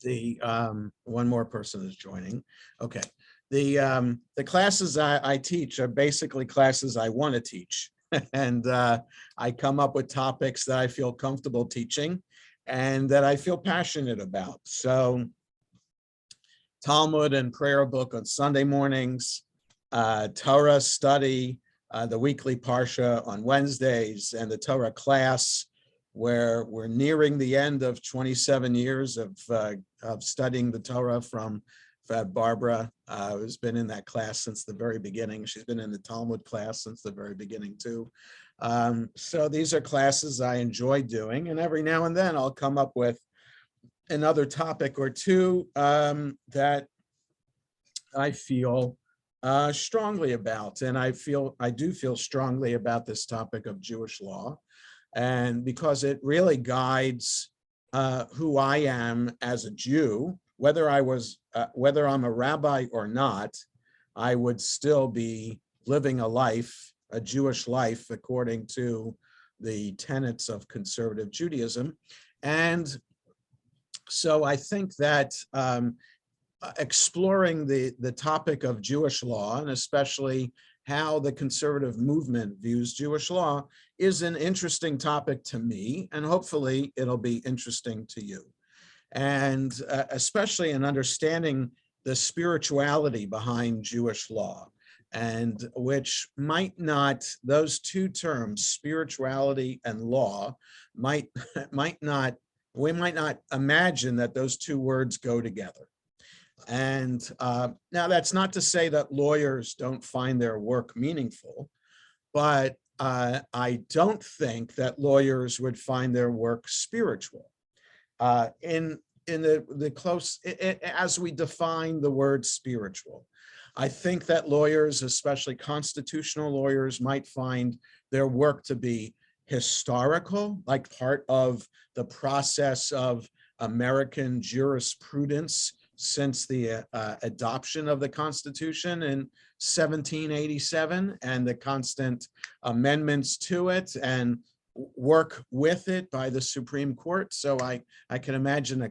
One more person is joining. Okay. The classes I teach are basically classes I want to teach. And I come up with topics that I feel comfortable teaching and that I feel passionate about. So Talmud and prayer book on Sunday mornings, Torah study, the weekly Parsha on Wednesdays, and the Torah class, where we're nearing the end of 27 years of studying the Torah from Barbara, who's been in that class since the very beginning. She's been in the Talmud class since the very beginning too. So these are classes I enjoy doing, and every now and then I'll come up with another topic or two that I feel strongly about. And I do feel strongly about this topic of Jewish law, and because it really guides who I am as a Jew, whether I'm a rabbi or not, I would still be living a Jewish life, according to the tenets of conservative Judaism. And so I think that exploring the topic of Jewish law, and especially how the conservative movement views Jewish law, is an interesting topic to me, and hopefully it'll be interesting to you. And especially in understanding the spirituality behind Jewish law, and which might not, those two terms, spirituality and law, we might not imagine that those two words go together. And now that's not to say that lawyers don't find their work meaningful, but I don't think that lawyers would find their work spiritual. In the close, as we define the word spiritual, I think that lawyers, especially constitutional lawyers, might find their work to be historical, like part of the process of American jurisprudence since the adoption of the Constitution in 1787, and the constant amendments to it and work with it by the Supreme Court. So I can imagine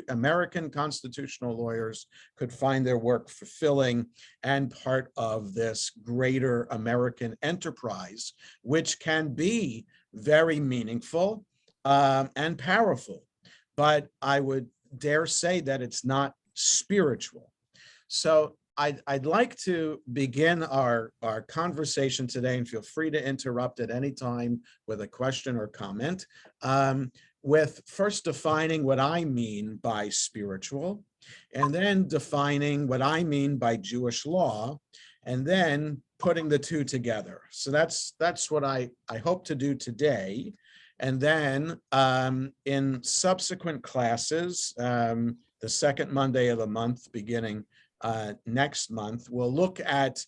American constitutional lawyers could find their work fulfilling and part of this greater American enterprise, which can be very meaningful and powerful. But I would dare say that it's not spiritual. So I'd like to begin our conversation today, and feel free to interrupt at any time with a question or comment, with first defining what I mean by spiritual, and then defining what I mean by Jewish law, and then putting the two together. So that's what I hope to do today. And then in subsequent classes, the second Monday of the month, beginning next month, we'll look at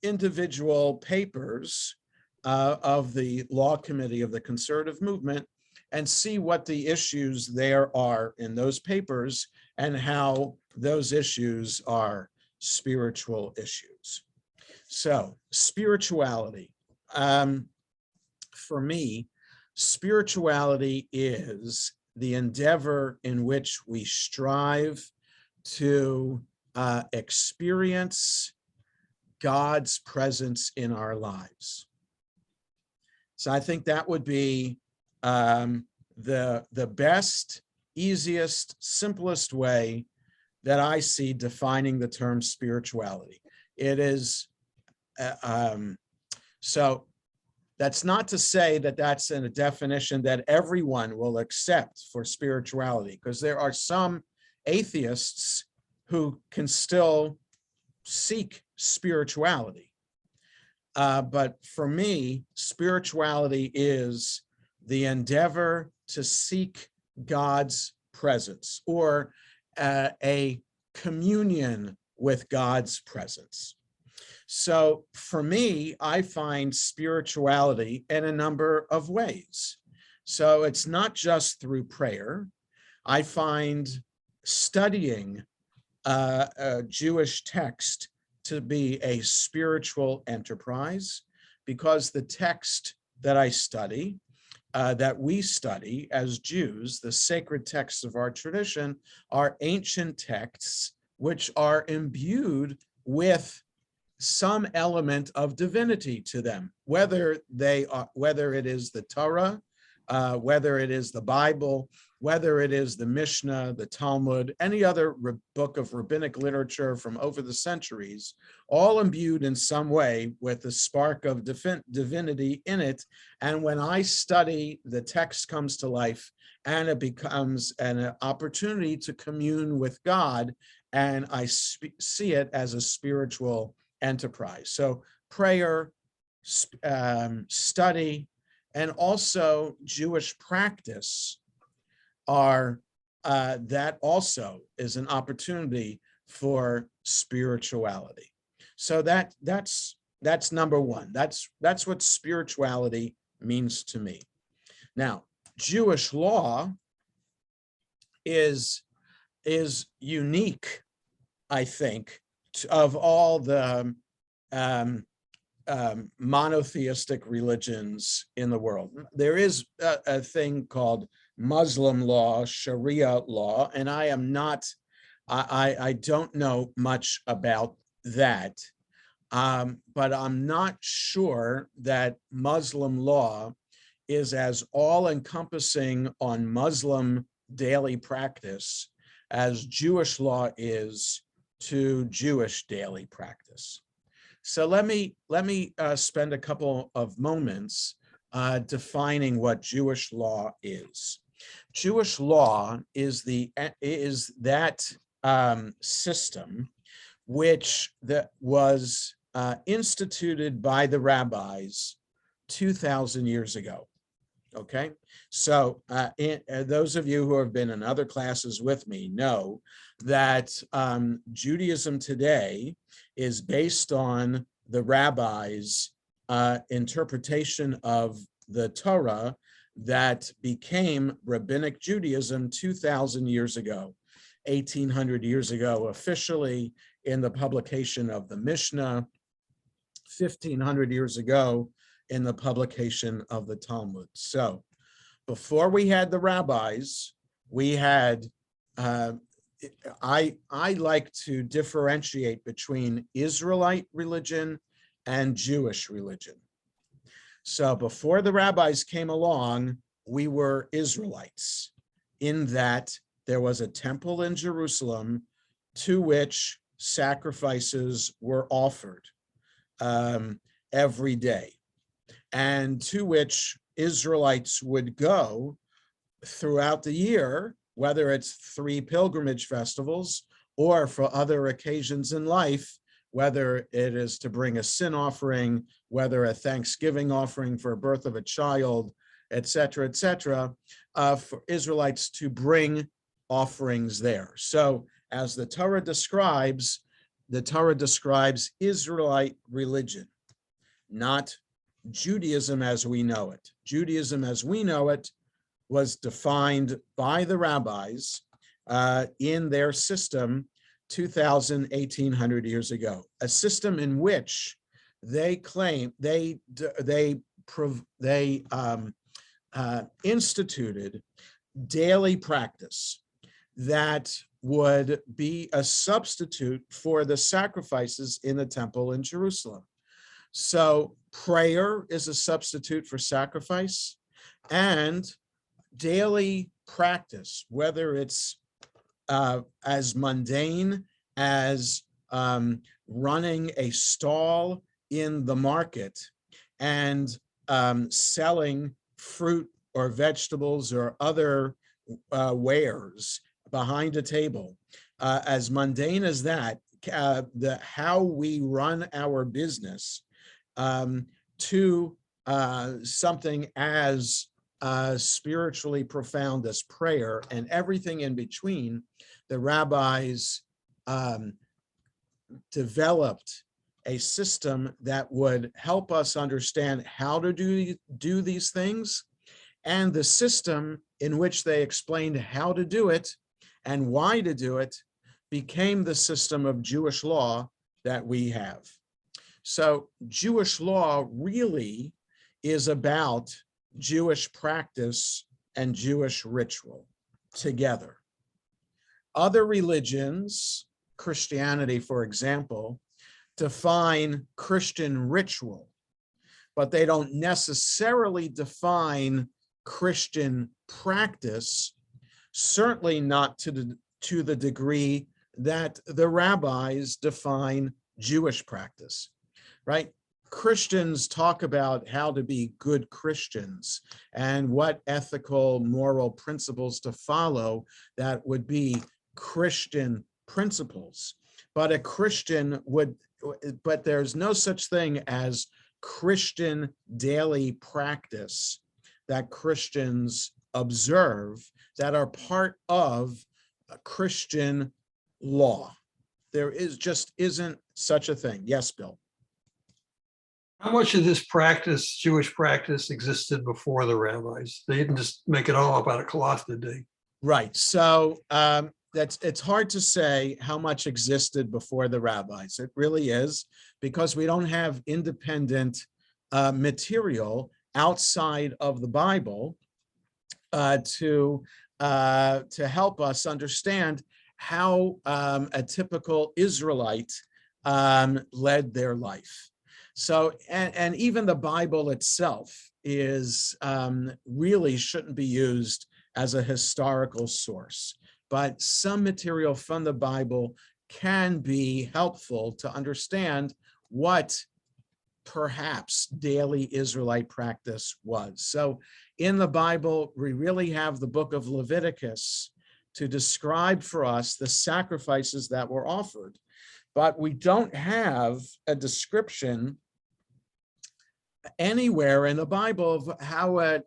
individual papers of the Law Committee of the Conservative Movement, and see what the issues there are in those papers and how those issues are spiritual issues. So, spirituality. For me, spirituality is the endeavor in which we strive to experience God's presence in our lives. So I think that would be the best, easiest, simplest way that I see defining the term spirituality. It is, so that's not to say that that's a definition that everyone will accept for spirituality, because there are some atheists who can still seek spirituality. But for me, spirituality is the endeavor to seek God's presence, or a communion with God's presence. So for me, I find spirituality in a number of ways. So it's not just through prayer. I find studying a Jewish text to be a spiritual enterprise, because the text that I study that we study as Jews, the sacred texts of our tradition, are ancient texts which are imbued with some element of divinity to them, whether it is the Torah, whether it is the Bible, whether it is the Mishnah, the Talmud, any other book of rabbinic literature from over the centuries, all imbued in some way with the spark of divinity in it. And when I study, the text comes to life and it becomes an opportunity to commune with God, and I see it as a spiritual enterprise. So prayer, study, and also Jewish practice are that also is an opportunity for spirituality. So that's number one. That's what spirituality means to me. Now, Jewish law is unique, I think, of all the monotheistic religions in the world. There is a thing called Muslim law, Sharia law, and I don't know much about that, but I'm not sure that Muslim law is as all-encompassing on Muslim daily practice as Jewish law is to Jewish daily practice. So let me spend a couple of moments defining what Jewish law is. Jewish law is that system which was instituted by the rabbis 2,000 years ago. Okay, so those of you who have been in other classes with me know that Judaism today is based on the rabbis' interpretation of the Torah that became rabbinic Judaism 2,000 years ago, 1,800 years ago, officially in the publication of the Mishnah, 1,500 years ago in the publication of the Talmud. So before we had the rabbis, we had, I like to differentiate between Israelite religion and Jewish religion. So before the rabbis came along, we were Israelites, in that there was a temple in Jerusalem to which sacrifices were offered every day, and to which Israelites would go throughout the year, whether it's 3 pilgrimage festivals or for other occasions in life, whether it is to bring a sin offering, whether a Thanksgiving offering for a birth of a child, et cetera, for Israelites to bring offerings there. So as the Torah describes Israelite religion, not Judaism as we know it. Judaism as we know it was defined by the rabbis in their system 2,000, 1,800 years ago, a system in which they claim they instituted daily practice that would be a substitute for the sacrifices in the temple in Jerusalem. So prayer is a substitute for sacrifice, and daily practice, whether it's as mundane as running a stall in the market and selling fruit or vegetables or other wares behind a table, as mundane as that, how we run our business to something as spiritually profound as prayer, and everything in between, the rabbis developed a system that would help us understand how to do these things, and the system in which they explained how to do it and why to do it became the system of Jewish law that we have. So Jewish law really is about Jewish practice and Jewish ritual together. Other religions, Christianity, for example, define Christian ritual, but they don't necessarily define Christian practice, certainly not to the degree that the rabbis define Jewish practice, right? Christians talk about how to be good Christians and what ethical, moral principles to follow that would be Christian principles. But a Christian would, but there's no such thing as Christian daily practice that Christians observe that are part of a Christian law. There isn't such a thing. Yes, Bill. How much of this practice, Jewish practice, existed before the rabbis? They didn't just make it all up out of cloth, did they? Right. So it's hard to say how much existed before the rabbis. It really is, because we don't have independent material outside of the Bible to help us understand how a typical Israelite led their life. So, and even the Bible itself is really shouldn't be used as a historical source, but some material from the Bible can be helpful to understand what perhaps daily Israelite practice was. So in the Bible, we really have the book of Leviticus to describe for us the sacrifices that were offered, but we don't have a description anywhere in the Bible of how what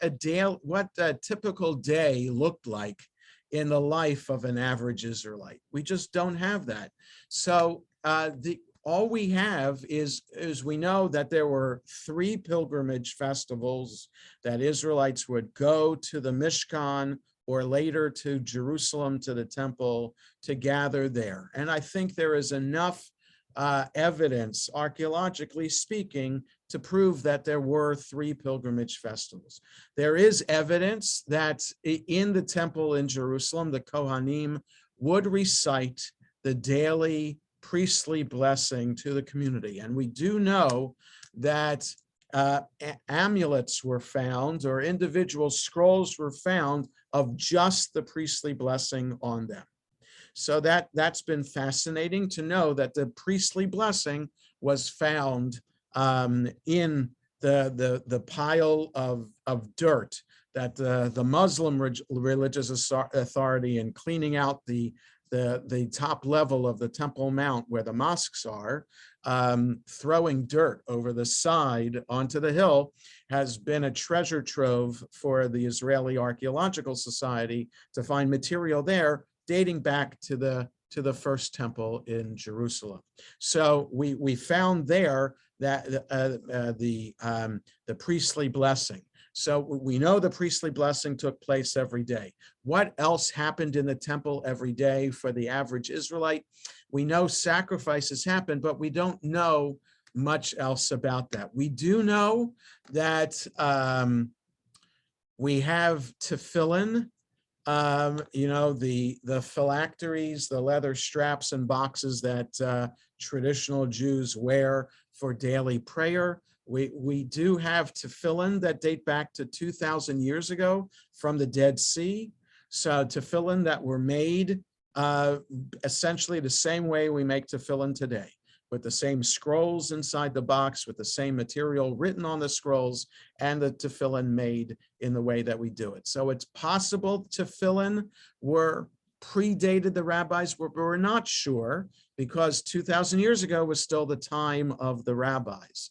a typical day looked like in the life of an average Israelite. We just don't have that. So all we have is we know that there were 3 pilgrimage festivals that Israelites would go to the Mishkan or later to Jerusalem, to the temple, to gather there. And I think there is enough evidence, archaeologically speaking, to prove that there were 3 pilgrimage festivals. There is evidence that in the temple in Jerusalem, the Kohanim would recite the daily priestly blessing to the community. And we do know that amulets were found, or individual scrolls were found of just the priestly blessing on them. So that's been fascinating to know that the priestly blessing was found in the pile of dirt that the Muslim religious authority, in cleaning out the top level of the Temple Mount where the mosques are, throwing dirt over the side onto the hill, has been a treasure trove for the Israeli Archaeological Society to find material there dating back to the first temple in Jerusalem. So we found there that the priestly blessing. So we know the priestly blessing took place every day. What else happened in the temple every day for the average Israelite? We know sacrifices happened, but we don't know much else about that. We do know that we have tefillin, the phylacteries, the leather straps and boxes that traditional Jews wear for daily prayer. We do have tefillin that date back to 2,000 years ago from the Dead Sea. So tefillin that were made essentially the same way we make tefillin today, with the same scrolls inside the box, with the same material written on the scrolls, and the tefillin made in the way that we do it. So it's possible tefillin were predated the rabbis, but we're not sure, because 2,000 years ago was still the time of the rabbis.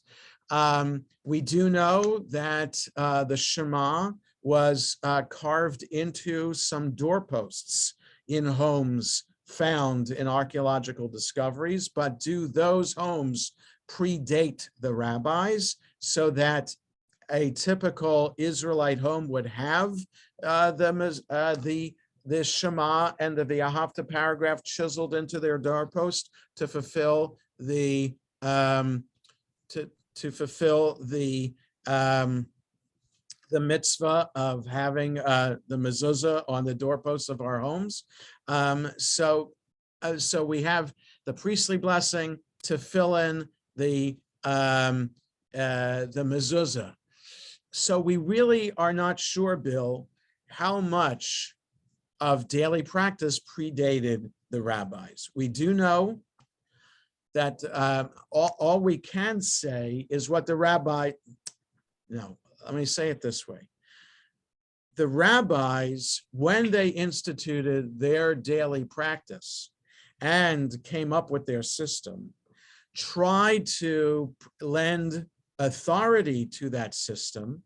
We do know that the Shema was carved into some doorposts in homes found in archaeological discoveries, but do those homes predate the rabbis so that a typical Israelite home would have the Shema and the V'ahavta paragraph chiseled into their doorpost to fulfill the the mitzvah of having the mezuzah on the doorposts of our homes. So we have the priestly blessing to fill in the mezuzah. So we really are not sure, Bill, how much of daily practice predated the rabbis. We do know that all we can say is what the rabbi, no, let me say it this way. The rabbis, when they instituted their daily practice and came up with their system, tried to lend authority to that system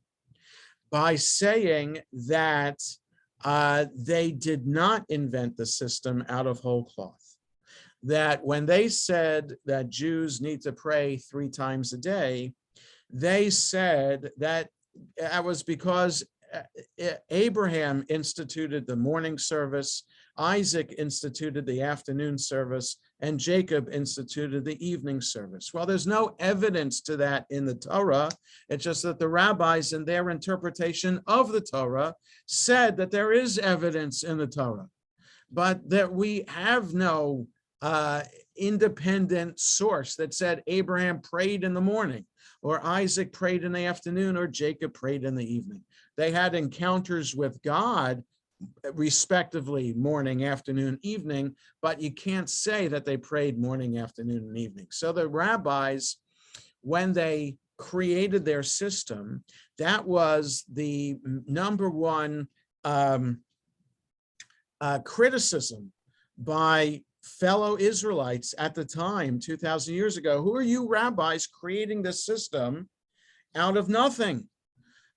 by saying that they did not invent the system out of whole cloth. That when they said that Jews need to pray 3 times a day, they said that it was because Abraham instituted the morning service, Isaac instituted the afternoon service, and Jacob instituted the evening service. Well, there's no evidence to that in the Torah. It's just that the rabbis, in their interpretation of the Torah, said that there is evidence in the Torah, but that we have no independent source that said Abraham prayed in the morning, or Isaac prayed in the afternoon, or Jacob prayed in the evening. They had encounters with God, respectively, morning, afternoon, evening, but you can't say that they prayed morning, afternoon, and evening. So the rabbis, when they created their system, that was the number one criticism by fellow Israelites at the time, 2,000 years ago. Who are you rabbis creating this system out of nothing?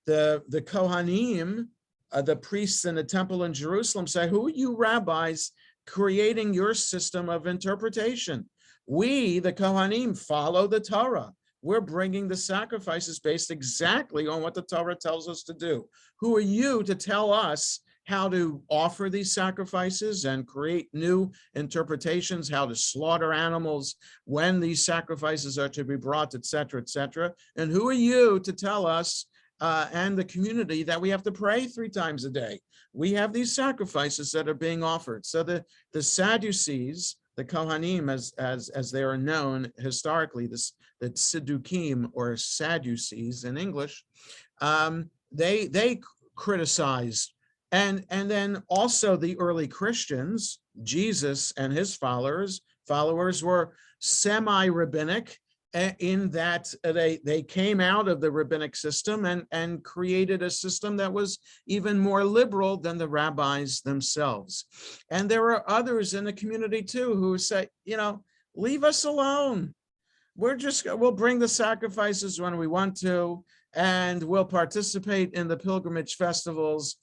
The Kohanim, the priests in the temple in Jerusalem, say, who are you rabbis creating your system of interpretation? We, the Kohanim, follow the Torah. We're bringing the sacrifices based exactly on what the Torah tells us to do. Who are you to tell us how to offer these sacrifices and create new interpretations, how to slaughter animals, when these sacrifices are to be brought, et cetera, et cetera? And who are you to tell us and the community that we have to pray 3 times a day? We have these sacrifices that are being offered. So the Sadducees, the Kohanim, as they are known historically, the Tzedukim, or Sadducees in English, they criticized. And then also the early Christians, Jesus and his followers were semi-rabbinic, in that they came out of the rabbinic system and created a system that was even more liberal than the rabbis themselves. And there are others in the community too who say, leave us alone. We'll bring the sacrifices when we want to, and we'll participate in the pilgrimage festivals.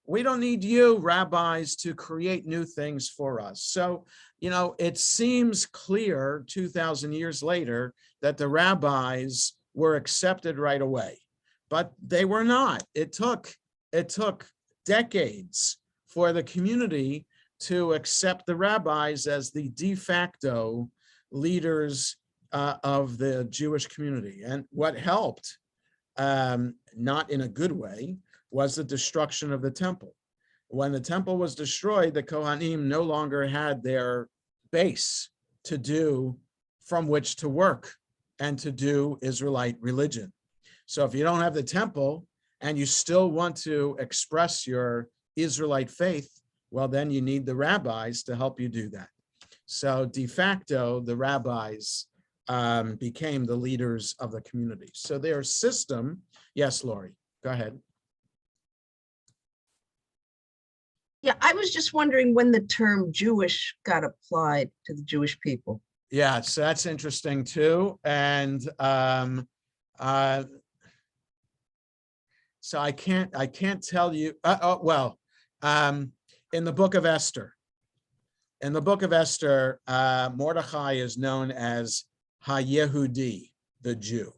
We don't need you, rabbis, to create new things for us. So, it seems clear 2,000 years later that the rabbis were accepted right away, but they were not. It took decades for the community to accept the rabbis as the de facto leaders of the Jewish community. And what helped, not in a good way, was the destruction of the temple. When the temple was destroyed, the Kohanim no longer had their base to do from which to work and to do Israelite religion. So if you don't have the temple and you still want to express your Israelite faith, well, then you need the rabbis to help you do that. So de facto, the rabbis became the leaders of the community. So their system, yes, Lori, go ahead. Yeah, I was just wondering when the term Jewish got applied to the Jewish people. Yeah, so that's interesting too. And so I can't tell you, in the book of Esther, Mordechai is known as Ha-Yehudi, the Jew.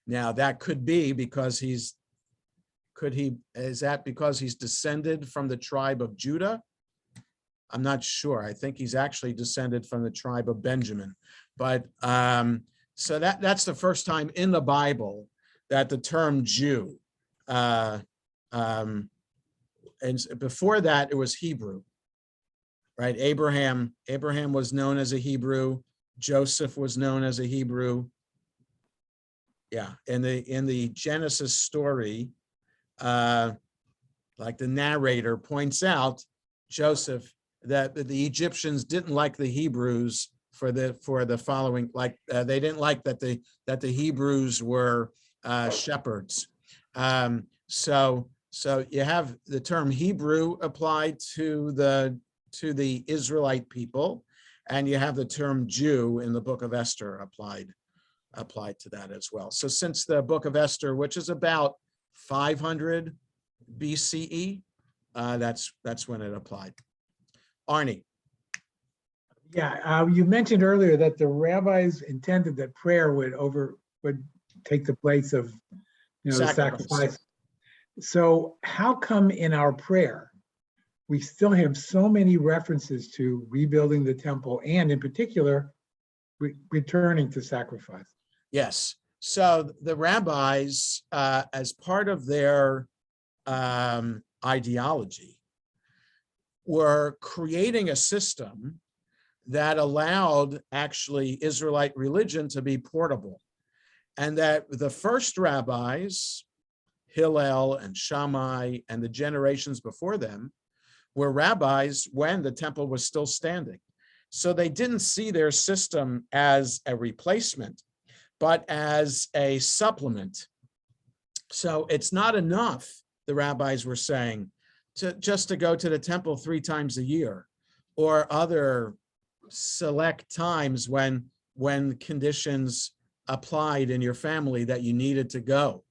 Now that could be because is that because he's descended from the tribe of Judah? I'm not sure. I think he's actually descended from the tribe of Benjamin. But so that's the first time in the Bible that the term Jew And before that, it was Hebrew, right? Abraham was known as a Hebrew. Joseph was known as a Hebrew. Yeah, in the Genesis story, like the narrator points out, Joseph, that the Egyptians didn't like the Hebrews for the following, like they didn't like that the Hebrews were shepherds. So you have the term Hebrew applied to the Israelite people, and you have the term Jew in the book of Esther applied to that as well. So since the book of Esther, which is about 500 BCE, that's when it applied. Arnie. Yeah, you mentioned earlier that the rabbis intended that prayer would take the place of, the sacrifice. So how come in our prayer we still have so many references to rebuilding the temple and, in particular, returning to sacrifice? Yes. So the rabbis, as part of their ideology, were creating a system that allowed actually Israelite religion to be portable. And that the first rabbis, Hillel and Shammai and the generations before them, were rabbis when the temple was still standing. So they didn't see their system as a replacement, but as a supplement. So it's not enough, the rabbis were saying, just to go to the temple 3 times a year, or other select times when conditions applied in your family that you needed to go.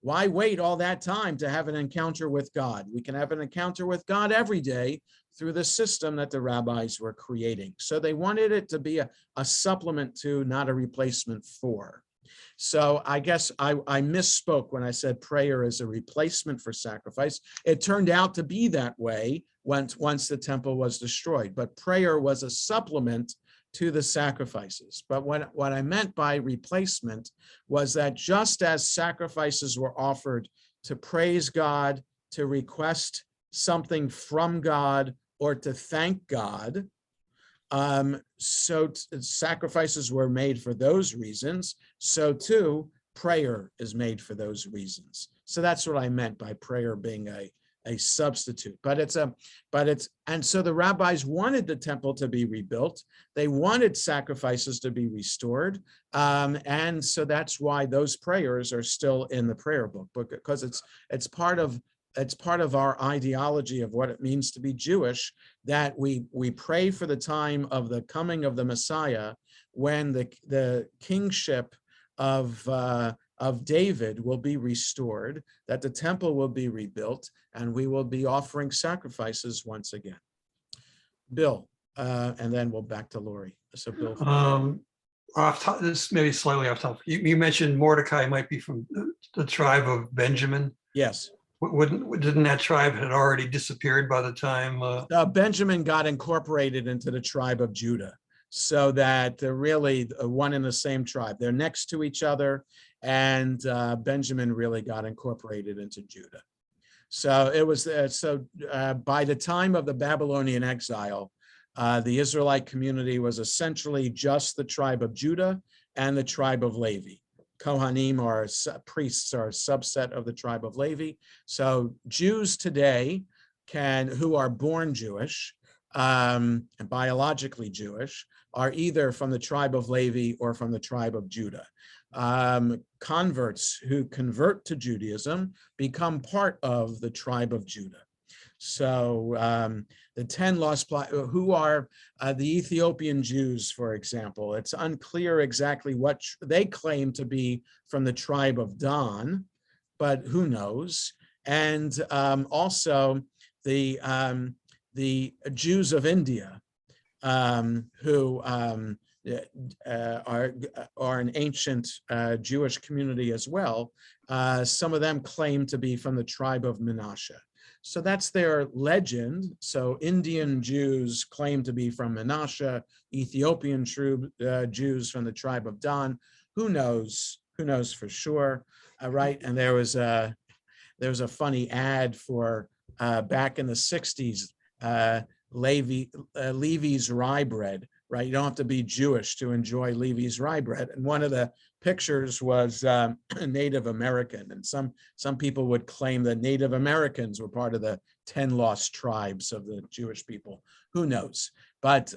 Why wait all that time to have an encounter with God? We can have an encounter with God every day through the system that the rabbis were creating. So they wanted it to be a supplement to, not a replacement for. So I guess I misspoke when I said prayer is a replacement for sacrifice. It turned out to be that way once the temple was destroyed, but prayer was a supplement to the sacrifices. But what I meant by replacement was that just as sacrifices were offered to praise God, to request something from God, or to thank God, so sacrifices were made for those reasons. So too, prayer is made for those reasons. So that's what I meant by prayer being a substitute. And so the rabbis wanted the temple to be rebuilt. They wanted sacrifices to be restored. And so that's why those prayers are still in the prayer book, because it's part of our ideology of what it means to be Jewish, that we pray for the time of the coming of the Messiah, when the kingship of David will be restored, that the temple will be rebuilt, and we will be offering sacrifices once again. Bill, and then we'll back to Lori. So Bill. This may be slightly off topic. You mentioned Mordecai might be from the tribe of Benjamin. Yes. Didn't that tribe had already disappeared by the time? Benjamin got incorporated into the tribe of Judah, so that they're really one and the same tribe. They're next to each other, and Benjamin really got incorporated into Judah. So it was by the time of the Babylonian exile, the Israelite community was essentially just the tribe of Judah and the tribe of Levi. Kohanim, or priests, are a subset of the tribe of Levi. So Jews today who are born Jewish and biologically Jewish, are either from the tribe of Levi or from the tribe of Judah. Converts who convert to Judaism become part of the tribe of Judah. So the 10 lost who are the Ethiopian Jews, for example, it's unclear exactly what they claim to be from the tribe of Dan, but who knows? And also the Jews of India, who are an ancient Jewish community as well. Some of them claim to be from the tribe of Manasseh. So that's their legend. So Indian Jews claim to be from Manasseh, Ethiopian Jews from the tribe of Dan. Who knows? Who knows for sure? Right. And there was there's a funny ad for back in the 60s, Levy's rye bread, right? You don't have to be Jewish to enjoy Levy's rye bread. And one of the pictures was Native American. And some people would claim that Native Americans were part of the 10 lost tribes of the Jewish people. Who knows? But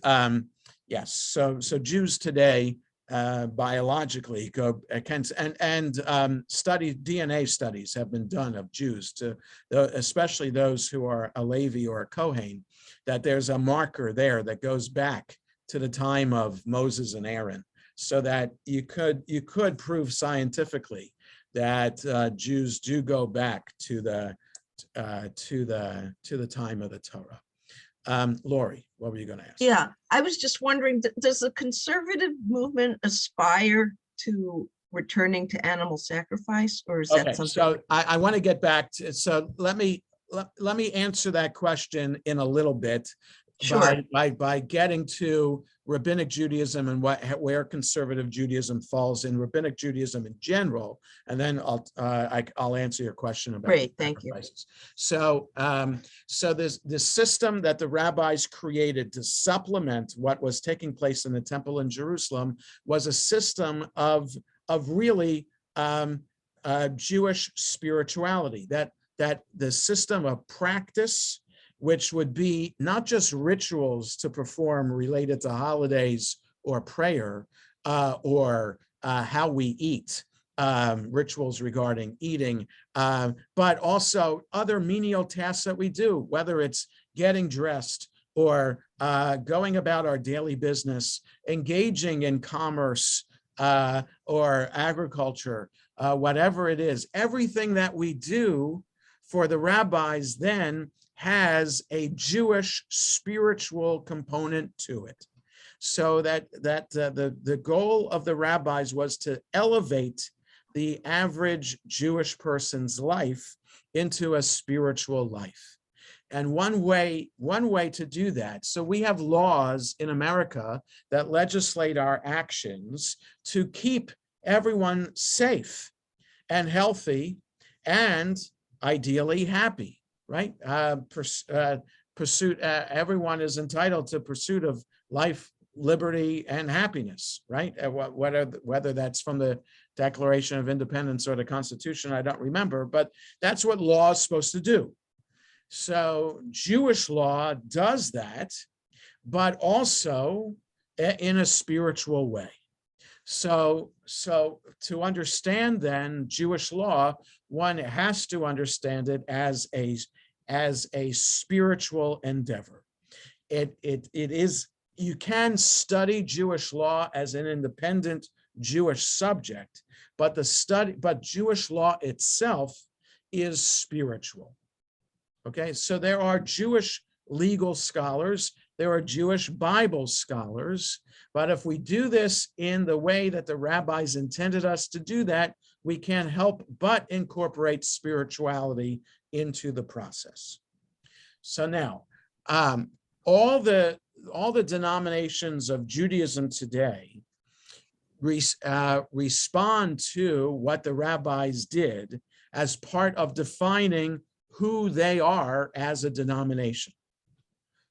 yes, so Jews today biologically go against, and DNA studies have been done of Jews, especially those who are a Levi or a Kohen, that there's a marker there that goes back to the time of Moses and Aaron, so that you could prove scientifically that Jews do go back to the time of the Torah. Lori, what were you going to ask? Yeah, I was just wondering, does the conservative movement aspire to returning to animal sacrifice, or is that Okay, something? so I want to get back to, so let me answer that question in a little bit. Sure. By getting to rabbinic Judaism and where conservative Judaism falls in rabbinic Judaism in general, and then I'll answer your question about Great, thank you. So this system that the rabbis created to supplement what was taking place in the temple in Jerusalem was a system of really Jewish spirituality, that the system of practice, which would be not just rituals to perform related to holidays or prayer, or how we eat, rituals regarding eating, but also other menial tasks that we do, whether it's getting dressed or going about our daily business, engaging in commerce or agriculture, whatever it is. Everything that we do for the rabbis then has a Jewish spiritual component to it. So that the goal of the rabbis was to elevate the average Jewish person's life into a spiritual life. And one way to do that, so we have laws in America that legislate our actions to keep everyone safe and healthy and ideally happy, right? Pursuit, everyone is entitled to pursuit of life, liberty, and happiness, right? Whether that's from the Declaration of Independence or the Constitution, I don't remember, but that's what law is supposed to do. So Jewish law does that, but also in a spiritual way. So to understand then Jewish law, one has to understand it as a spiritual endeavor. It is, you can study Jewish law as an independent Jewish subject, but Jewish law itself is spiritual. Okay, so there are Jewish legal scholars, there are Jewish Bible scholars, but if we do this in the way that the rabbis intended us to do that, we can't help but incorporate spirituality into the process. So now, all the denominations of Judaism today respond to what the rabbis did as part of defining who they are as a denomination.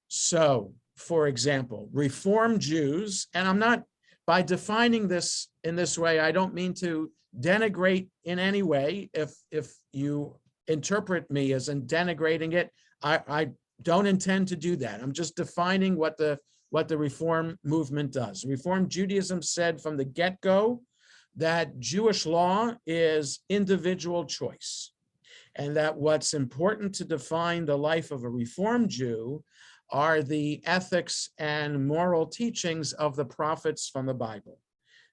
So, for example, Reform Jews, and I'm not, by defining this in this way, I don't mean to denigrate in any way. If you interpret me as in denigrating it, I don't intend to do that. I'm just defining what the Reform movement does. Reform Judaism said from the get-go that Jewish law is individual choice, and that what's important to define the life of a Reform Jew are the ethics and moral teachings of the prophets from the Bible.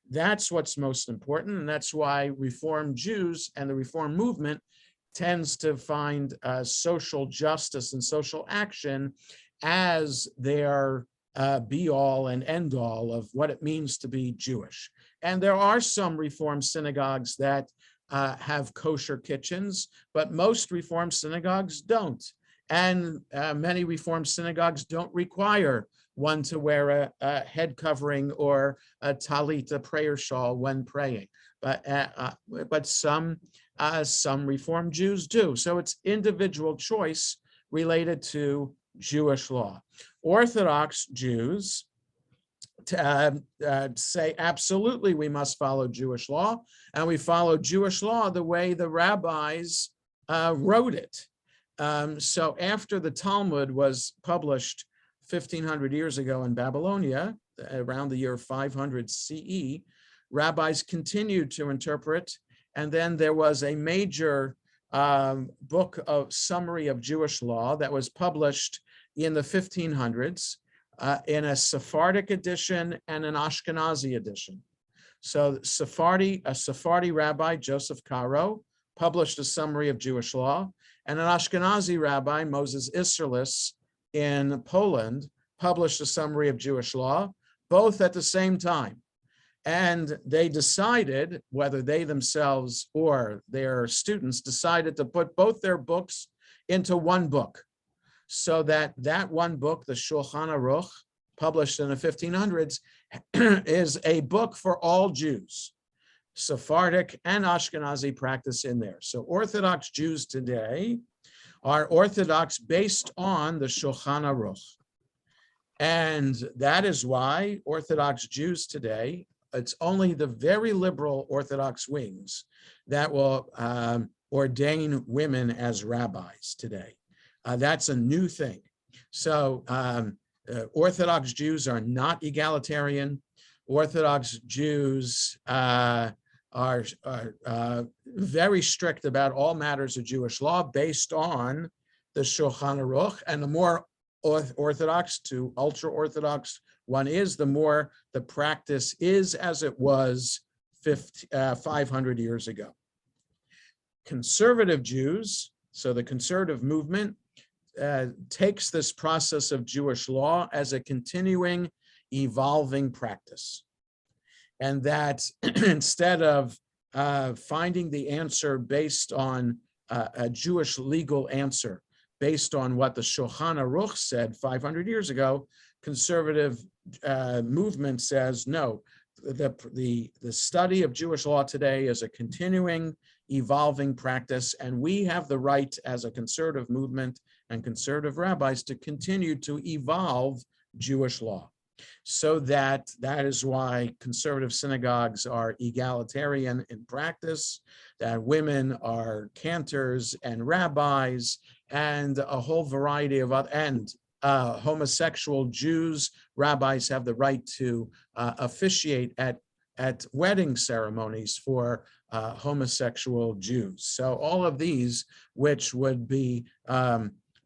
That's what's most important, and that's why Reform Jews and the Reform movement tends to find social justice and social action as their be-all and end-all of what it means to be Jewish. And there are some Reform synagogues that have kosher kitchens, but most Reform synagogues don't. And many Reform synagogues don't require one to wear a head covering or a talit, a prayer shawl, when praying. But some Some Reform Jews do. So it's individual choice related to Jewish law. Orthodox Jews say absolutely we must follow Jewish law, and we follow Jewish law the way the rabbis wrote it. So after the Talmud was published 1,500 years ago in Babylonia, around the year 500 CE, rabbis continued to interpret, and then there was a major book of summary of Jewish law that was published in the 1500s in a Sephardic edition and an Ashkenazi edition. So a Sephardi rabbi, Joseph Caro, published a summary of Jewish law, and an Ashkenazi rabbi, Moses Isserlis, in Poland, published a summary of Jewish law, both at the same time. And they decided, whether they themselves or their students decided, to put both their books into one book, so that one book, the Shulchan Aruch, published in the 1500s, is a book for all Jews, Sephardic and Ashkenazi practice in there. So Orthodox Jews today are Orthodox based on the Shulchan Aruch. And that is why Orthodox Jews today, it's only the very liberal Orthodox wings that will ordain women as rabbis today. That's a new thing. So Orthodox Jews are not egalitarian. Orthodox Jews are very strict about all matters of Jewish law based on the Shulchan Aruch, and the more Orthodox to ultra-Orthodox one is, the more the practice is as it was 500 years ago. Conservative Jews, so the conservative movement, takes this process of Jewish law as a continuing, evolving practice. And that instead of finding the answer based on a Jewish legal answer, based on what the Shulchan Aruch said 500 years ago, conservative movement says, no, the study of Jewish law today is a continuing, evolving practice, and we have the right as a conservative movement and conservative rabbis to continue to evolve Jewish law. So that is why conservative synagogues are egalitarian in practice, that women are cantors and rabbis, and a whole variety of other, and homosexual Jews, rabbis have the right to officiate at wedding ceremonies for homosexual Jews. So all of these, which would be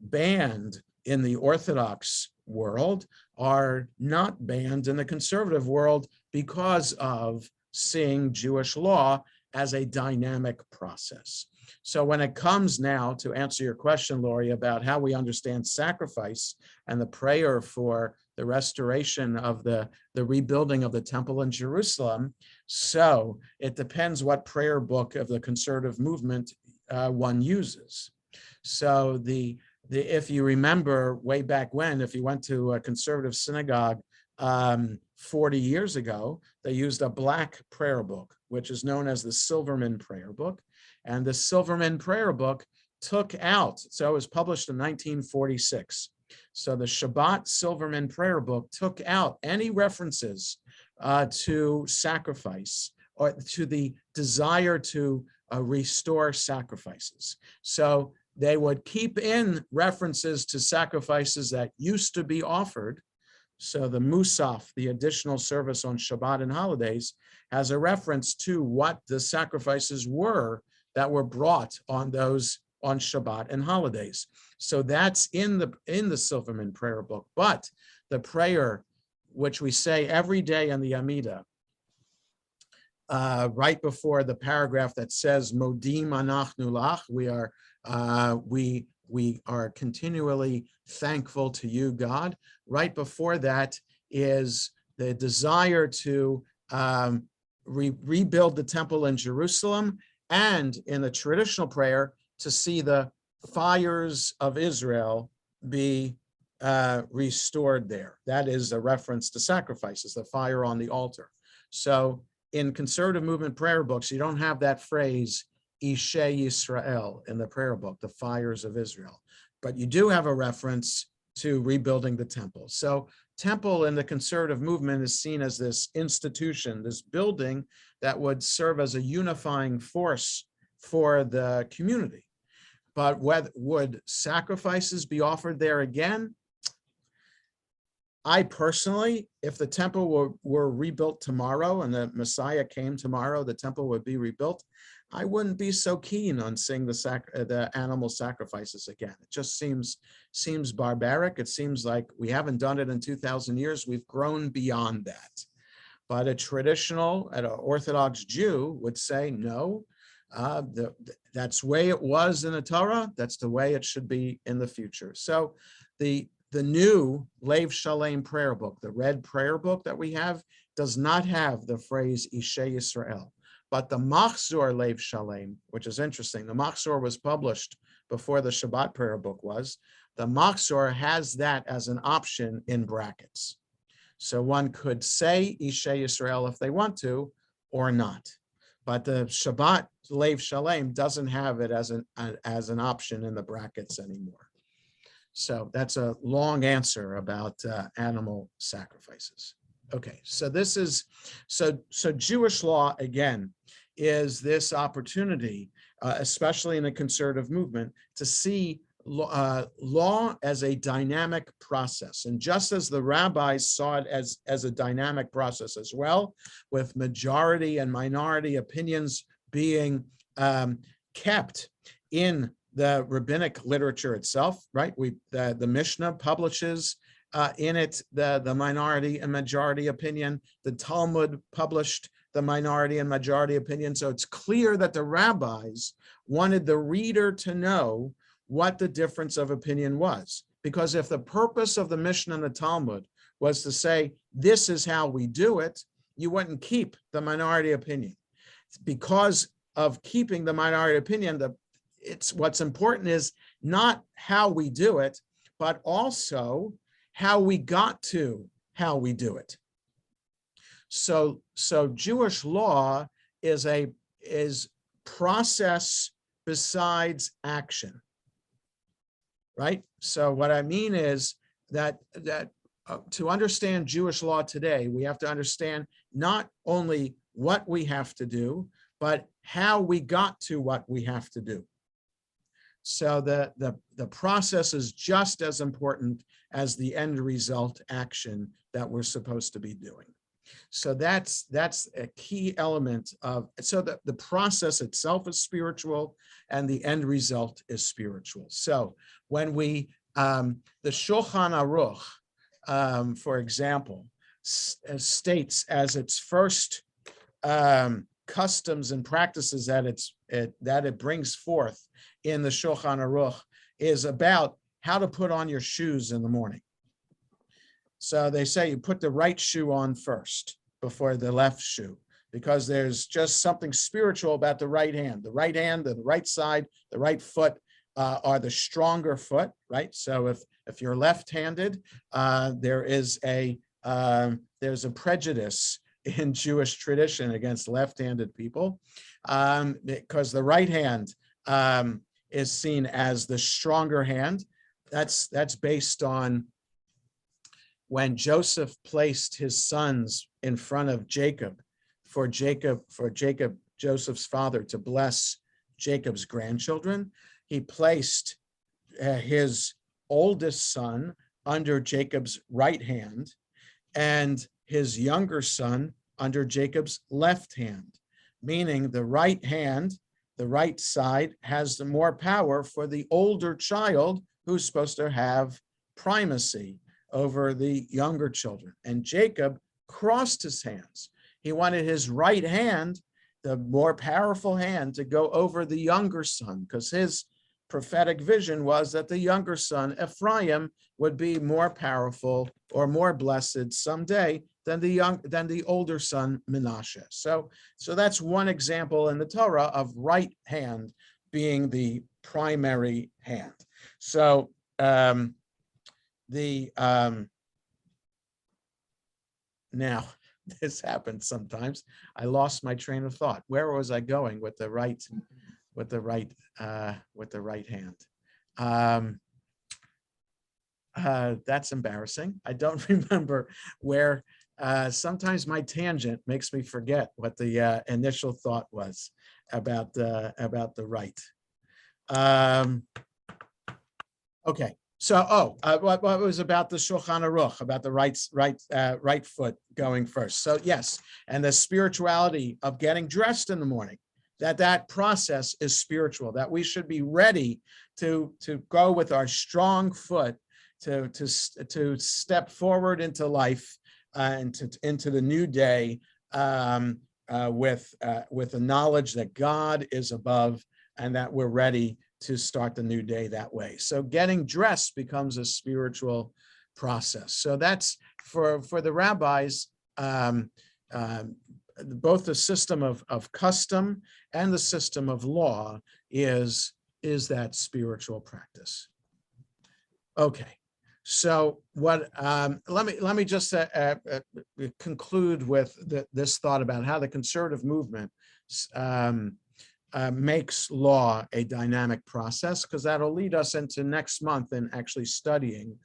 banned in the Orthodox world, are not banned in the conservative world because of seeing Jewish law as a dynamic process. So when it comes now to answer your question, Lori, about how we understand sacrifice and the prayer for the restoration of the rebuilding of the temple in Jerusalem, so it depends what prayer book of the conservative movement one uses. So if you remember way back when, if you went to a conservative synagogue 40 years ago, they used a black prayer book, which is known as the Silverman prayer book. And the Silverman prayer book took out, so it was published in 1946. So the Shabbat Silverman prayer book took out any references to sacrifice or to the desire to restore sacrifices. So they would keep in references to sacrifices that used to be offered. So the Musaf, the additional service on Shabbat and holidays, has a reference to what the sacrifices were that were brought on Shabbat and holidays. So that's in the Silverman prayer book. But the prayer, which we say every day in the Amidah, right before the paragraph that says Modim anachnu lach, we are continually thankful to you, God. Right before that is the desire to rebuild the temple in Jerusalem, and in the traditional prayer to see the fires of Israel be restored there. That is a reference to sacrifices, the fire on the altar. So in conservative movement prayer books, you don't have that phrase Ishe Yisrael in the prayer book, the fires of Israel. But you do have a reference to rebuilding the temple. So temple in the conservative movement is seen as this institution, this building that would serve as a unifying force for the community. But would sacrifices be offered there again? I personally, if the temple were rebuilt tomorrow and the Messiah came tomorrow, the temple would be rebuilt, I wouldn't be so keen on seeing the animal sacrifices again. It just seems barbaric. It seems like we haven't done it in 2,000 years. We've grown beyond that. But an Orthodox Jew would say, no, that's the way it was in the Torah. That's the way it should be in the future. So the new Lev Shalem prayer book, the red prayer book that we have, does not have the phrase Ishe Yisrael. But the Machzor Lev Shalem, which is interesting, the Machzor was published before the Shabbat prayer book was. The Machzor has that as an option in brackets. So one could say Ishe Yisrael if they want to, or not. But the Shabbat Lev Shalem doesn't have it as an option in the brackets anymore. So that's a long answer about animal sacrifices. Okay, so this is, so Jewish law, again, is this opportunity, especially in the conservative movement, to see law as a dynamic process. And just as the rabbis saw it as a dynamic process as well, with majority and minority opinions being kept in the rabbinic literature itself, right? The Mishnah publishes in it the minority and majority opinion. The Talmud published the minority and majority opinion. So it's clear that the rabbis wanted the reader to know what the difference of opinion was. Because if the purpose of the Mishnah and the Talmud was to say, this is how we do it, you wouldn't keep the minority opinion. Because of keeping the minority opinion, what's important is not how we do it, but also how we got to how we do it. So Jewish law is process besides action, right? So what I mean is that to understand Jewish law today, we have to understand not only what we have to do, but how we got to what we have to do. So the process is just as important as the end result action that we're supposed to be doing. So that's a key element of, so the process itself is spiritual and the end result is spiritual. So when the Shulchan Aruch, for example, states as its first customs and practices that it brings forth in the Shulchan Aruch is about how to put on your shoes in the morning. So they say you put the right shoe on first before the left shoe, because there's just something spiritual about the right hand. The right hand, the right side, the right foot are the stronger foot, right? So if you're left-handed, there's a prejudice in Jewish tradition against left-handed people, because the right hand is seen as the stronger hand. That's based on when Joseph placed his sons in front of Jacob, Joseph's father, to bless Jacob's grandchildren. He placed his oldest son under Jacob's right hand and his younger son under Jacob's left hand, meaning the right hand, the right side, has the more power for the older child who's supposed to have primacy over the younger children. And Jacob crossed his hands. He wanted his right hand, the more powerful hand, to go over the younger son, because his prophetic vision was that the younger son, Ephraim, would be more powerful or more blessed someday than the older son, Menashe. So that's one example in the Torah of right hand being the primary hand. So now this happens sometimes. I lost my train of thought. Where was I going with the right with the right hand. That's embarrassing. I don't remember where. Sometimes my tangent makes me forget what the initial thought was about the right. Okay. So, what was about the Shulchan Aruch, about the right foot going first? So yes, and the spirituality of getting dressed in the morning. That process is spiritual. That we should be ready to go with our strong foot to step forward into life and into the new day with the knowledge that God is above and that we're ready to start the new day that way. So getting dressed becomes a spiritual process. So that's for the rabbis, both the system of custom and the system of law is that spiritual practice. Okay, so what? Let me just conclude with this thought about how the conservative movement makes law a dynamic process, because that'll lead us into next month in actually studying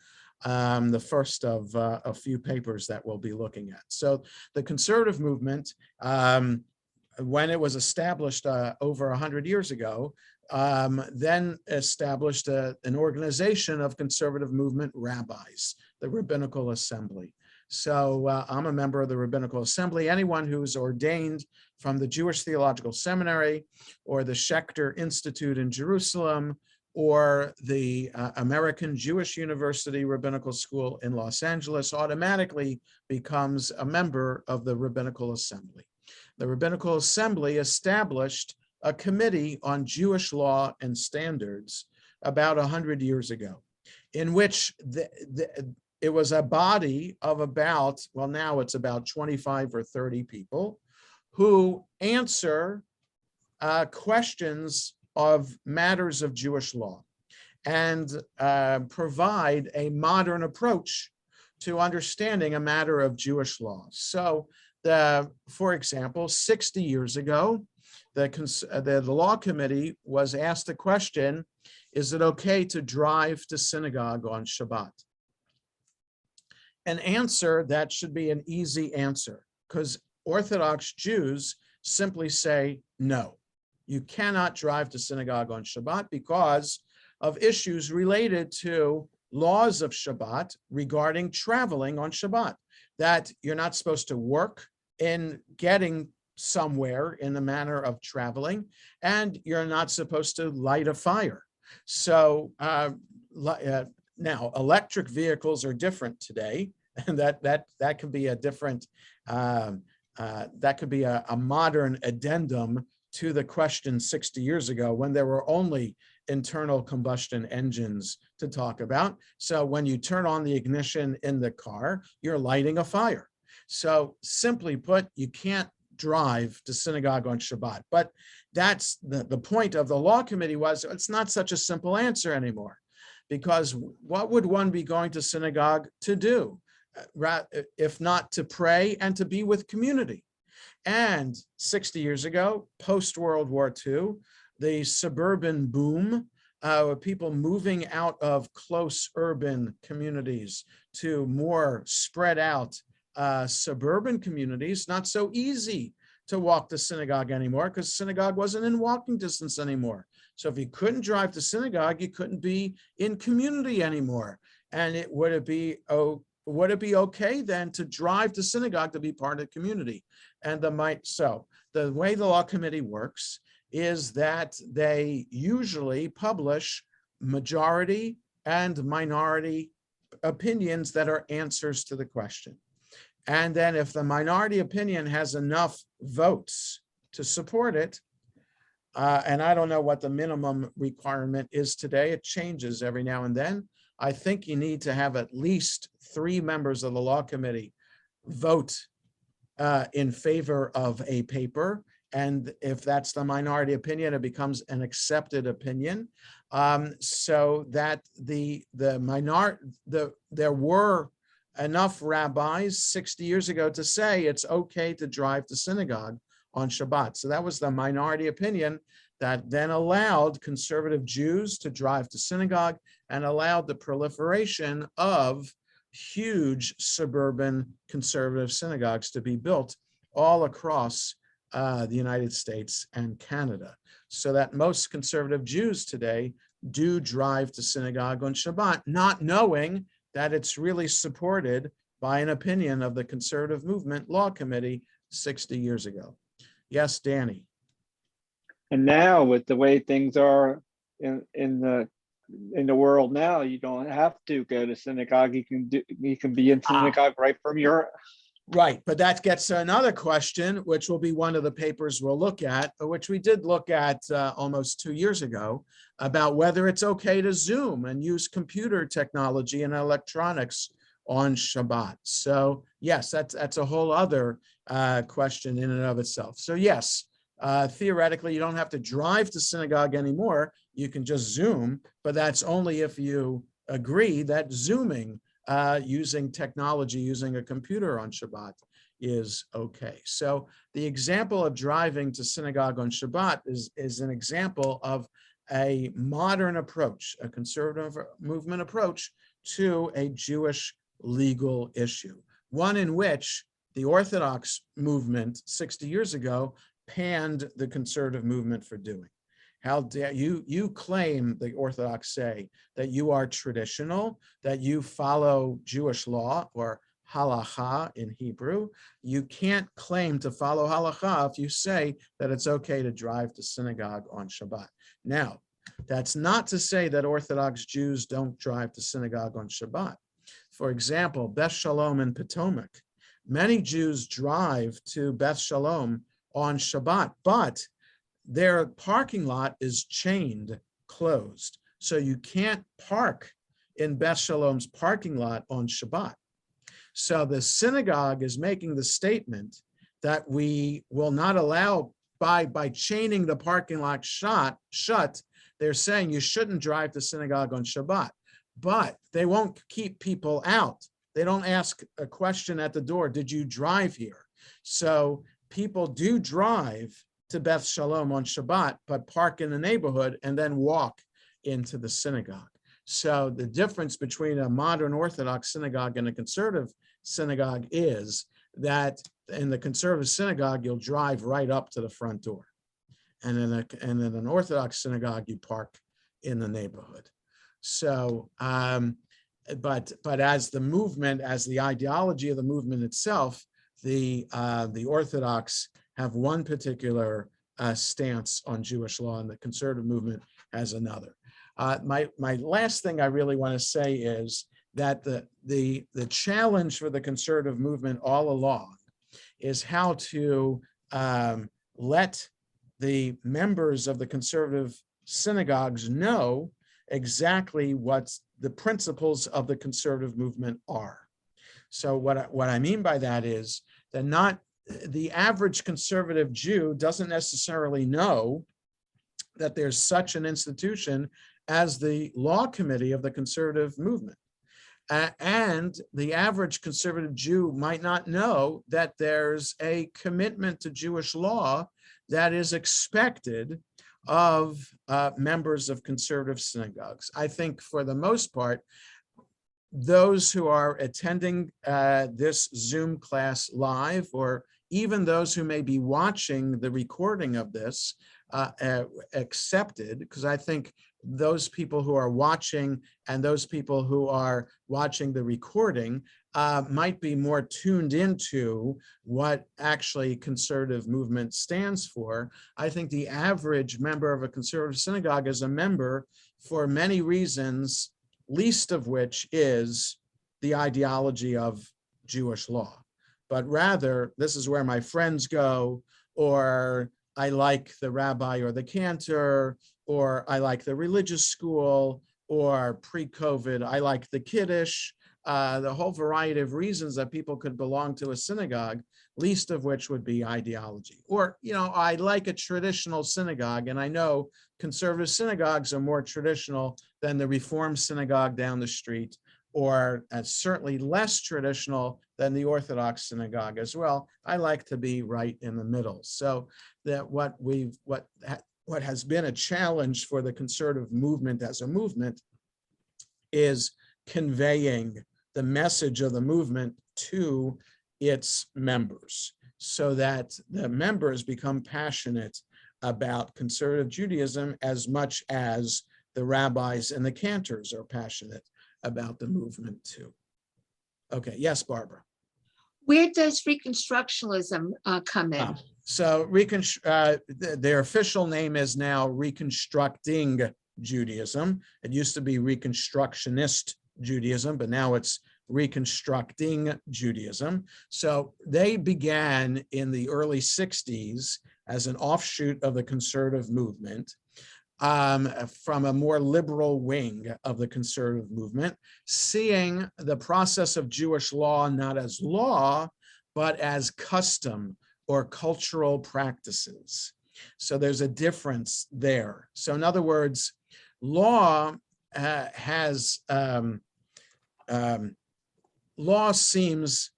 the first of a few papers that we'll be looking at. So the conservative movement, when it was established over 100 years ago, then established an organization of conservative movement rabbis, the Rabbinical Assembly. So I'm a member of the Rabbinical Assembly. Anyone who's ordained from the Jewish Theological Seminary or the Schechter Institute in Jerusalem or the American Jewish University Rabbinical School in Los Angeles automatically becomes a member of the Rabbinical Assembly. The Rabbinical Assembly established a committee on Jewish law and standards about 100 years ago, in which it was a body of about, well, now it's about 25 or 30 people who answer questions of matters of Jewish law and provide a modern approach to understanding a matter of Jewish law. So, for example, 60 years ago, the law committee was asked a question: is it okay to drive to synagogue on Shabbat? An answer that should be an easy answer, because Orthodox Jews simply say no. You cannot drive to synagogue on Shabbat because of issues related to laws of Shabbat regarding traveling on Shabbat, that you're not supposed to work in getting somewhere in the manner of traveling, and you're not supposed to light a fire. So now electric vehicles are different today, and that could be a different, that could be a modern addendum to the question 60 years ago when there were only internal combustion engines to talk about. So when you turn on the ignition in the car, you're lighting a fire. So simply put, you can't drive to synagogue on Shabbat. But that's the point of the law committee was it's not such a simple answer anymore, because what would one be going to synagogue to do, if not to pray and to be with community? And 60 years ago, post-World War II, the suburban boom, people moving out of close urban communities to more spread out suburban communities, not so easy to walk to synagogue anymore because synagogue wasn't in walking distance anymore. So if you couldn't drive to synagogue, you couldn't be in community anymore. And would it be okay then to drive to synagogue to be part of the community? And so the way the law committee works is that they usually publish majority and minority opinions that are answers to the question. And then if the minority opinion has enough votes to support it, and I don't know what the minimum requirement is today, it changes every now and then. I think you need to have at least 3 members of the law committee vote in favor of a paper. And if that's the minority opinion, it becomes an accepted opinion. So that there were enough rabbis 60 years ago to say it's okay to drive to synagogue on Shabbat. So that was the minority opinion that then allowed conservative Jews to drive to synagogue and allowed the proliferation of huge suburban conservative synagogues to be built all across the United States and Canada, so that most conservative Jews today do drive to synagogue on Shabbat, not knowing that it's really supported by an opinion of the Conservative Movement Law Committee 60 years ago. Yes, Danny. And now with the way things are in the world now, you don't have to go to synagogue. You can be in synagogue right from your. Right, but that gets to another question, which will be one of the papers we'll look at, which we did look at almost 2 years ago, about whether it's okay to Zoom and use computer technology and electronics on Shabbat. So yes, that's a whole other question in and of itself. So yes, theoretically, you don't have to drive to synagogue anymore. You can just Zoom, but that's only if you agree that Zooming using technology, using a computer on Shabbat is okay. So the example of driving to synagogue on Shabbat is an example of a modern approach, a conservative movement approach to a Jewish legal issue, one in which the Orthodox movement 60 years ago panned the conservative movement for doing. How dare you claim, the Orthodox say, that you are traditional, that you follow Jewish law, or halacha in Hebrew. You can't claim to follow halacha if you say that it's okay to drive to synagogue on Shabbat. Now, that's not to say that Orthodox Jews don't drive to synagogue on Shabbat. For example, Beth Shalom in Potomac. Many Jews drive to Beth Shalom on Shabbat, but their parking lot is chained closed. So you can't park in Beth Shalom's parking lot on Shabbat. So the synagogue is making the statement that we will not allow, by chaining the parking lot shut, they're saying you shouldn't drive to synagogue on Shabbat, but they won't keep people out. They don't ask a question at the door, did you drive here? So people do drive to Beth Shalom on Shabbat, but park in the neighborhood and then walk into the synagogue. So the difference between a modern Orthodox synagogue and a conservative synagogue is that in the conservative synagogue, you'll drive right up to the front door. And in an Orthodox synagogue, you park in the neighborhood. So, but as the movement, as the ideology of the movement itself, the Orthodox have one particular stance on Jewish law, and the conservative movement has another. My last thing I really want to say is that the challenge for the conservative movement all along is how to let the members of the conservative synagogues know exactly what the principles of the conservative movement are. So what I mean by that is that not the average conservative Jew doesn't necessarily know that there's such an institution as the law committee of the conservative movement. And the average conservative Jew might not know that there's a commitment to Jewish law that is expected of members of conservative synagogues. I think for the most part, those who are attending this Zoom class live, or even those who may be watching the recording of this, accepted, because I think those people who are watching and those people who are watching the recording might be more tuned into what actually conservative movement stands for. I think the average member of a conservative synagogue is a member for many reasons, least of which is the ideology of Jewish law. But rather, this is where my friends go, or I like the rabbi or the cantor, or I like the religious school, or pre-COVID, I like the Kiddush, the whole variety of reasons that people could belong to a synagogue, least of which would be ideology. Or, I like a traditional synagogue, and I know conservative synagogues are more traditional than the Reform synagogue down the street, or certainly less traditional than the Orthodox synagogue as well. I like to be right in the middle. So that what what has been a challenge for the conservative movement as a movement is conveying the message of the movement to its members so that the members become passionate about conservative Judaism as much as the rabbis and the cantors are passionate about the movement too. Okay, yes, Barbara. Where does Reconstructionism come in? So their official name is now Reconstructing Judaism. It used to be Reconstructionist Judaism, but now it's Reconstructing Judaism. So they began in the early 60s as an offshoot of the conservative movement, from a more liberal wing of the conservative movement, seeing the process of Jewish law not as law, but as custom or cultural practices. So there's a difference there. So in other words, law law seems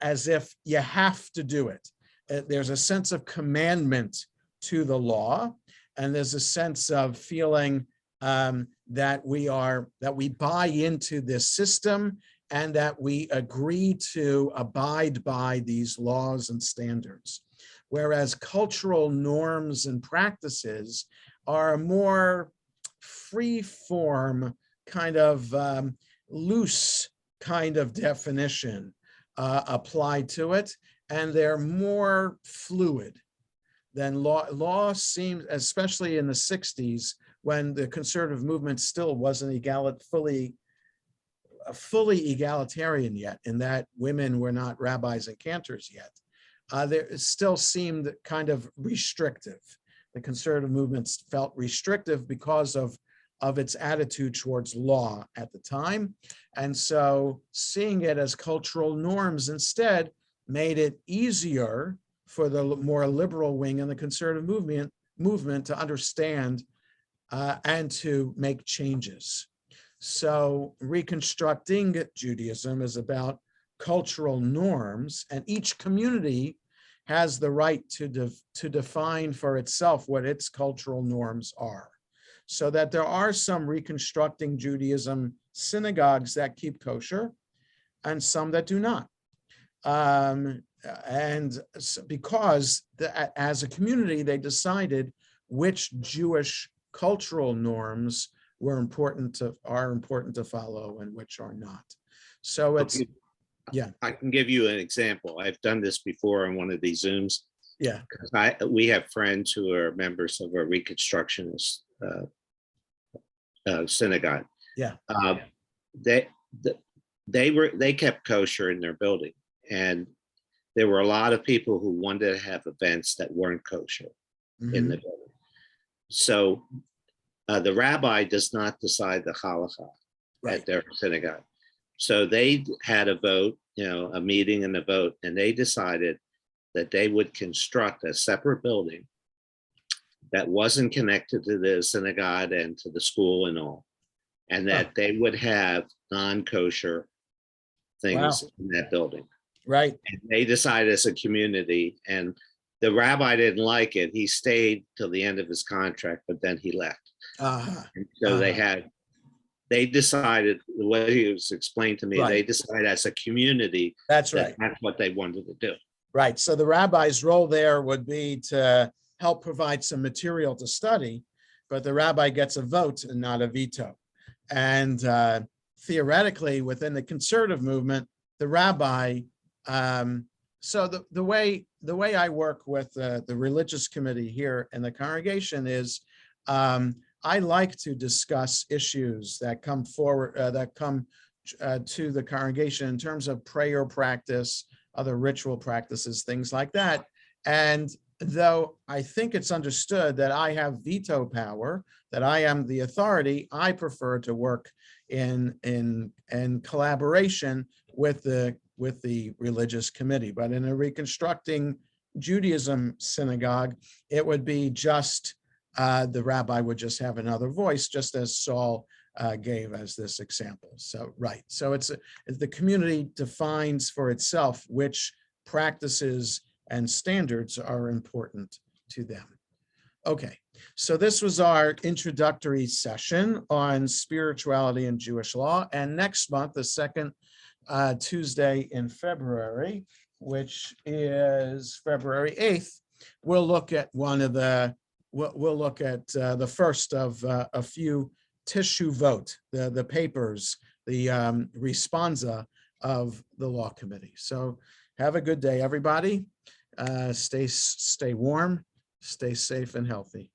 as if you have to do it. There's a sense of commandment to the law, and there's a sense of feeling that we buy into this system and that we agree to abide by these laws and standards. Whereas cultural norms and practices are a more free form, kind of loose kind of definition applied to it, and they're more fluid than law. Law seems, especially in the 60s, when the conservative movement still wasn't fully egalitarian yet, in that women were not rabbis and cantors yet. There still seemed kind of restrictive. The conservative movements felt restrictive because of its attitude towards law at the time. And so seeing it as cultural norms instead made it easier for the more liberal wing in the conservative movement to understand and to make changes. So Reconstructing Judaism is about cultural norms, and each community has the right to define for itself what its cultural norms are. So that there are some Reconstructing Judaism synagogues that keep kosher and some that do not. And because as a community, they decided which Jewish cultural norms are important to follow and which are not. So it's, yeah. I can give you an example. I've done this before on one of these Zooms. Yeah. We have friends who are members of a Reconstructionist synagogue. Yeah. They kept kosher in their building, and there were a lot of people who wanted to have events that weren't kosher in the building. So the rabbi does not decide the halacha at their synagogue. So they had a vote, a meeting and a vote, and they decided that they would construct a separate building that wasn't connected to the synagogue and to the school and all, and that they would have non-kosher things in that building. Right. And they decided as a community, and the rabbi didn't like it. He stayed till the end of his contract, but then he left. And so they decided, the way it was explained to me, they decided as a community that's right. That's what they wanted to do. Right. So the rabbi's role there would be to help provide some material to study, but the rabbi gets a vote and not a veto. And theoretically, within the conservative movement, the rabbi, so the way I work with the religious committee here in the congregation is I like to discuss issues that come forward, to the congregation in terms of prayer practice, other ritual practices, things like that. And though I think it's understood that I have veto power, that I am the authority, I prefer to work in collaboration with the religious committee. But in a Reconstructing Judaism synagogue, it would be just the rabbi would just have another voice, just as Saul gave as this example. So, right. So it's the community defines for itself which practices and standards are important to them. Okay, so this was our introductory session on spirituality and Jewish law. And next month, the second Tuesday in February, which is February 8th, we'll look at we'll look at the first of a few tissue vote, the papers, the responsa of the law committee. So have a good day, everybody. Stay warm, stay safe and healthy.